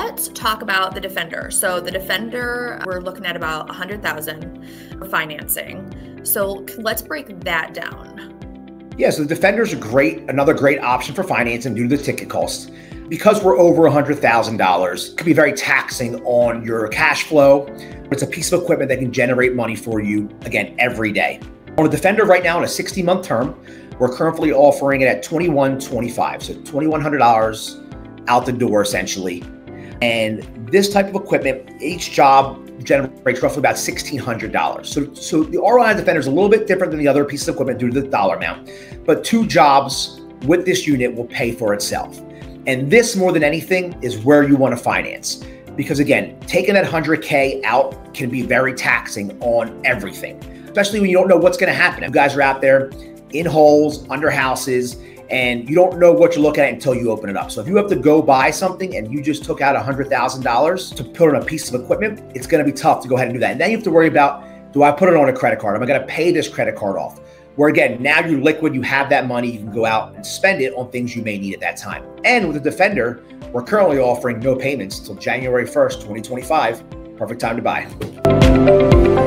let's talk about the Defender. So the Defender, we're looking at about $100,000 for financing. So let's break that down. Yeah, so the Defender is another great option for financing due to the ticket cost. Because we're over $100,000, it can be very taxing on your cash flow. It's a piece of equipment that can generate money for you, again, every day. On a Defender right now, in a 60-month term, we're currently offering it at $2,125, so $2,100 out the door, essentially. And this type of equipment, each job generates roughly about $1,600. So the ROI on Defender is a little bit different than the other pieces of equipment due to the dollar amount, but 2 jobs with this unit will pay for itself. And this, more than anything, is where you want to finance. Because again, taking that $100K out can be very taxing on everything, especially when you don't know what's going to happen. You guys are out there in holes, under houses, and you don't know what you're looking at until you open it up. So if you have to go buy something and you just took out $100,000 to put on a piece of equipment, it's going to be tough to go ahead and do that. And then you have to worry about, do I put it on a credit card? Am I going to pay this credit card off? Where again, now you're liquid, you have that money, you can go out and spend it on things you may need at that time. And with the Defender, we're currently offering no payments until January 1st, 2025. Perfect time to buy.